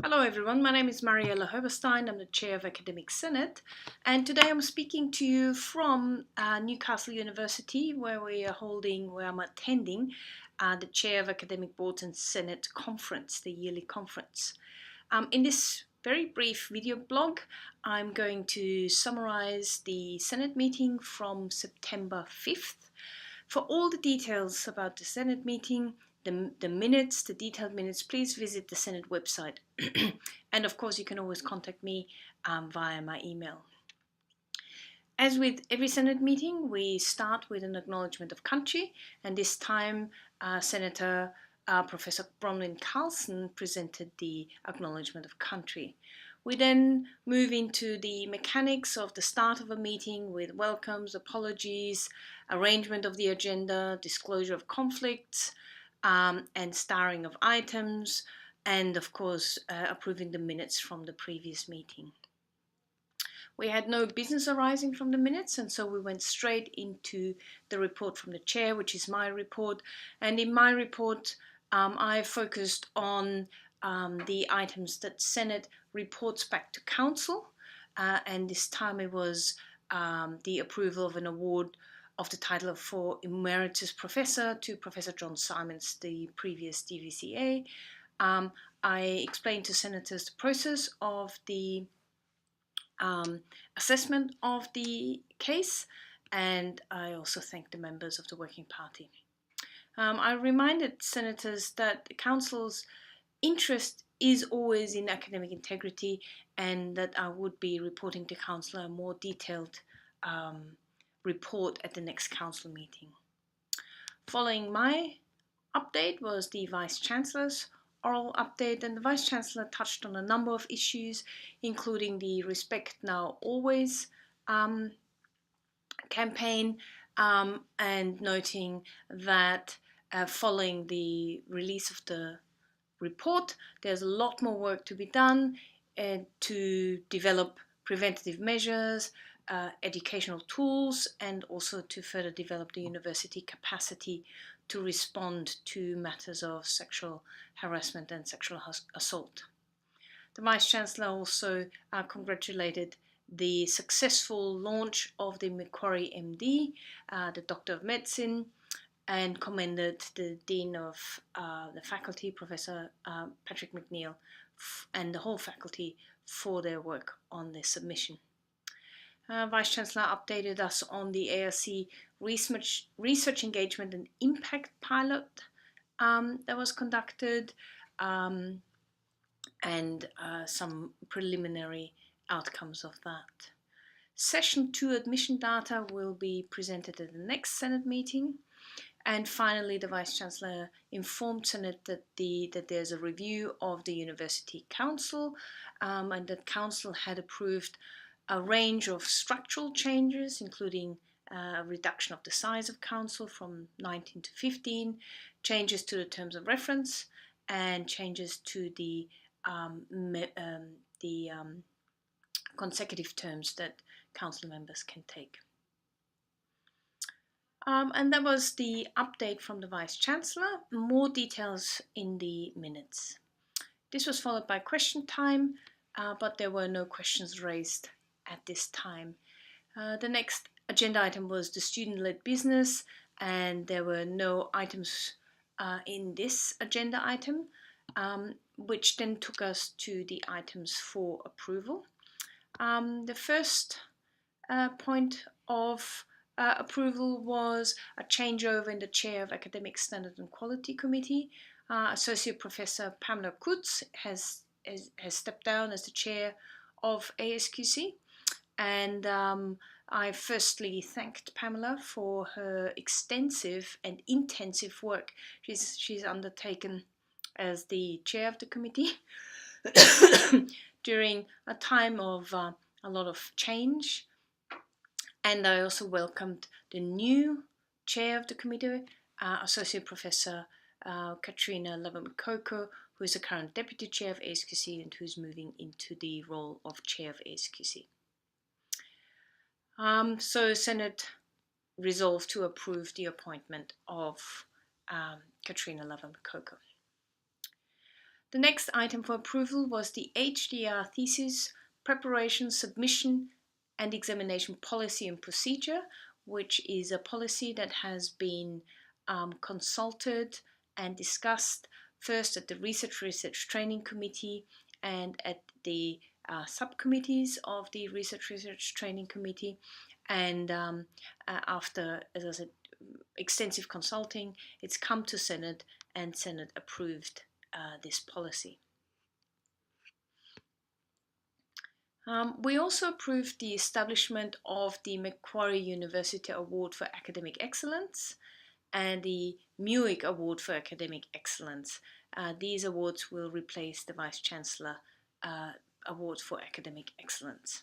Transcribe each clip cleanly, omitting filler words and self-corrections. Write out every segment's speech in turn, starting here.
Hello everyone, my name is Mariella Herberstein. I'm the Chair of Academic Senate, and today I'm speaking to you from Newcastle University, where I'm attending the Chair of Academic Boards and Senate Conference, the yearly conference. In this very brief video blog, I'm going to summarize the Senate meeting from September 5th. For all the details about the Senate meeting, the minutes, the detailed minutes, please visit the Senate website. And of course, you can always contact me via my email. As with every Senate meeting, we start with an acknowledgement of country, and this time Senator Professor Bronwyn Carlson presented the acknowledgement of country. We then move into the mechanics of the start of a meeting with welcomes, apologies, arrangement of the agenda, disclosure of conflicts, and starring of items, and of course approving the minutes from the previous meeting. We had no business arising from the minutes, and so we went straight into the report from the chair, which is my report. And in my report, I focused on the items that Senate reports back to Council, and this time it was the approval of an award of the title for Emeritus Professor to Professor John Simons, the previous DVCA. I explained to senators the process of the assessment of the case, and I also thanked the members of the Working Party. I reminded senators that the Council's interest is always in academic integrity, and that I would be reporting to Council a more detailed report at the next Council meeting. Following my update was the Vice-Chancellor's oral update, and the Vice-Chancellor touched on a number of issues, including the Respect Now Always campaign, and noting that following the release of the report, there's a lot more work to be done to develop preventative measures, educational tools, and also to further develop the university capacity to respond to matters of sexual harassment and sexual assault. The Vice-Chancellor also congratulated the successful launch of the Macquarie MD, the Doctor of Medicine, and commended the Dean of the faculty, Professor Patrick McNeill, and the whole faculty for their work on this submission. Vice-Chancellor updated us on the ARC research engagement and impact pilot that was conducted, and some preliminary outcomes of that. Session 2 admission data will be presented at the next Senate meeting. And finally, the Vice-Chancellor informed Senate that there's a review of the University Council, and that Council had approved a range of structural changes, including a reduction of the size of Council from 19 to 15, changes to the terms of reference, and changes to the consecutive terms that Council members can take. And that was the update from the Vice-Chancellor. More details in the minutes. This was followed by question time, but there were no questions raised at this time. The next agenda item was the student-led business, and there were no items in this agenda item, which then took us to the items for approval. The first point of approval was a changeover in the chair of Academic Standard and Quality Committee. Associate Professor Pamela Kutz has stepped down as the chair of ASQC, and I firstly thanked Pamela for her extensive and intensive work she's undertaken as the chair of the committee during a time of a lot of change. And I also welcomed the new chair of the committee, Associate Professor Katrina Lava-Makoko, who is the current deputy chair of ASQC and who's moving into the role of chair of ASQC. So Senate resolved to approve the appointment of Katrina Lava-Makoko. The next item for approval was the HDR thesis preparation, submission and examination policy and procedure, which is a policy that has been consulted and discussed first at the Research Training Committee and at the subcommittees of the Research Training Committee. And after, as I said, extensive consulting, it's come to Senate and Senate approved this policy. We also approved the establishment of the Macquarie University Award for Academic Excellence and the MUIC Award for Academic Excellence. These awards will replace the Vice Chancellor Award for Academic Excellence.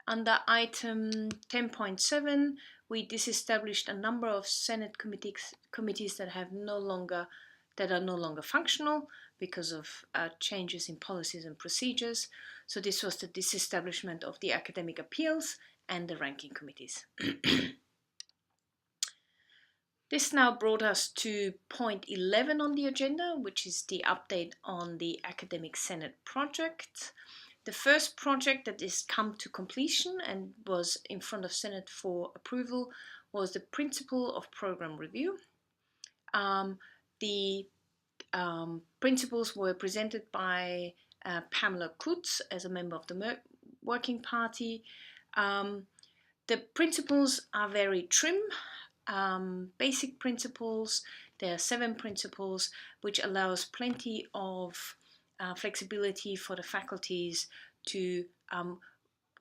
Under item 10.7, we disestablished a number of Senate committees that are no longer functional because of changes in policies and procedures. So this was the disestablishment of the Academic Appeals and the Ranking Committees. This now brought us to point 11 on the agenda, which is the update on the Academic Senate project. The first project that has come to completion and was in front of Senate for approval was the Principle of Program Review. The principles were presented by Pamela Kutz as a member of the Working Party. The principles are very trim, basic principles. There are 7 principles, which allows plenty of flexibility for the faculties to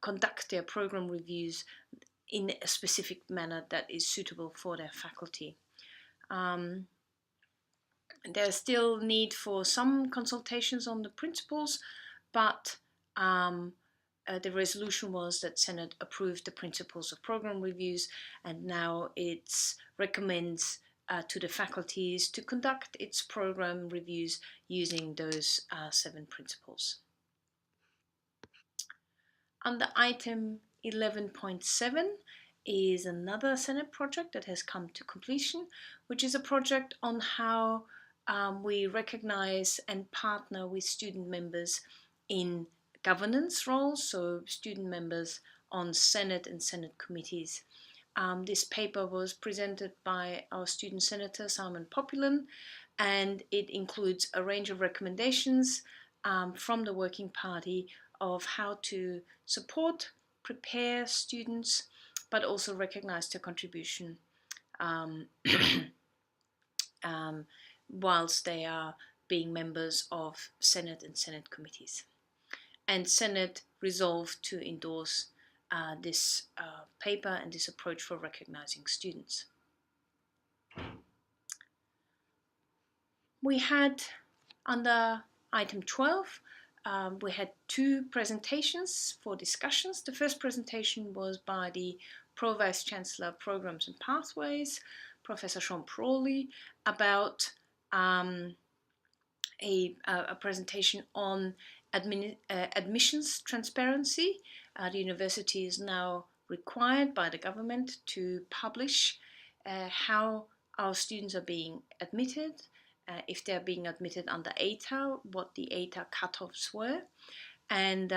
conduct their program reviews in a specific manner that is suitable for their faculty. There's still need for some consultations on the principles, but the resolution was that Senate approved the principles of program reviews, and now it recommends to the faculties to conduct its program reviews using those 7 principles. Under item 11.7 is another Senate project that has come to completion, which is a project on how we recognize and partner with student members in governance roles, so student members on Senate and Senate committees. This paper was presented by our student senator Simon Populen, and it includes a range of recommendations from the Working Party of how to support, prepare students, but also recognize their contribution whilst they are being members of Senate and Senate committees. And Senate resolved to endorse this paper and this approach for recognizing students. We had, under item 12, we had 2 presentations for discussions. The first presentation was by the Pro-Vice Chancellor of Programs and Pathways, Professor Sean Prawley, about a presentation on admissions transparency. The university is now required by the government to publish how our students are being admitted, if they're being admitted under ATAR, what the ATAR cutoffs were, and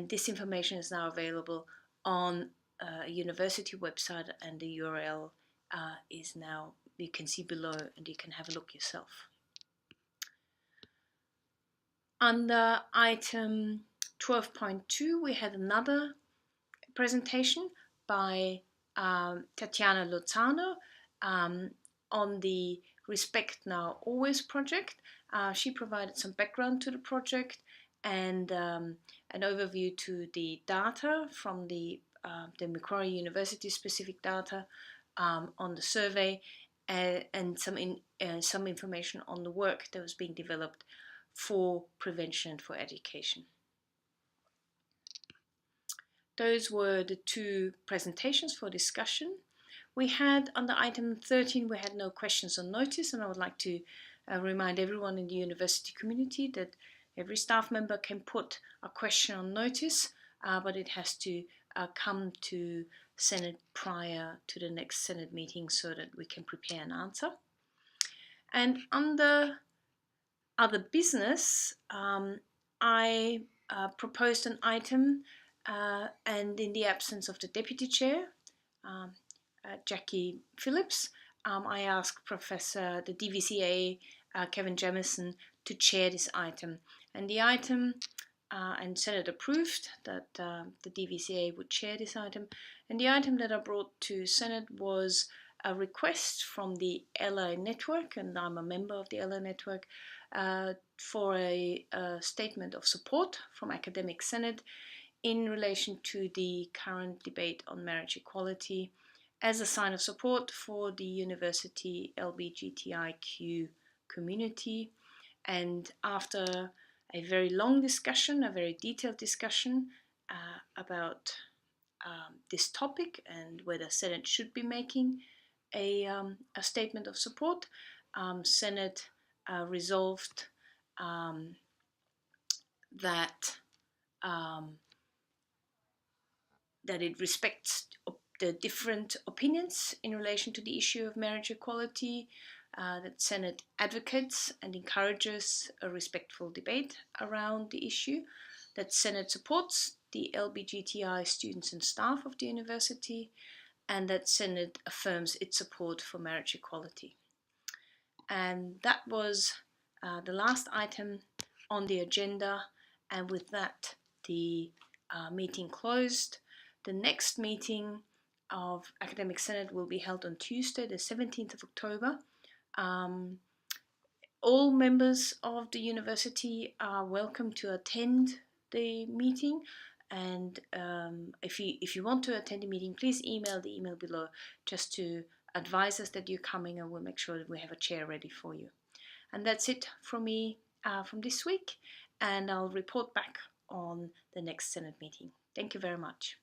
this information is now available on a university website, and the URL is now, you can see below, and you can have a look yourself. Under item 12.2, we had another presentation by Tatiana Lozano on the Respect Now Always project. She provided some background to the project and an overview to the data from the Macquarie University specific data on the survey, and some information on the work that was being developed for prevention and for education. Those were the 2 presentations for discussion. We had, under item 13, we had no questions on notice, and I would like to remind everyone in the university community that every staff member can put a question on notice, but it has to come to Senate prior to the next Senate meeting so that we can prepare an answer. And under other business, I proposed an item, and in the absence of the deputy chair, um, Jackie Phillips, I asked the DVCA, Kevin Jamieson, to chair this item. And the item, and Senate approved that the DVCA would chair this item. And the item that I brought to Senate was a request from the LA Network, and I'm a member of the LA Network, for a statement of support from Academic Senate in relation to the current debate on marriage equality as a sign of support for the university LGBTIQ community. And after a very long discussion, a very detailed discussion about this topic and whether Senate should be making a statement of support, Senate resolved that that it respects the different opinions in relation to the issue of marriage equality, that Senate advocates and encourages a respectful debate around the issue, that Senate supports the LGBTI students and staff of the university, and that Senate affirms its support for marriage equality. And that was the last item on the agenda, and with that, the meeting closed. The next meeting of Academic Senate will be held on Tuesday, the 17th of October. All members of the university are welcome to attend the meeting, and if you want to attend the meeting, please email the email below just to advise us that you're coming, and we'll make sure that we have a chair ready for you. And that's it from me from this week, and I'll report back on the next Senate meeting. Thank you very much.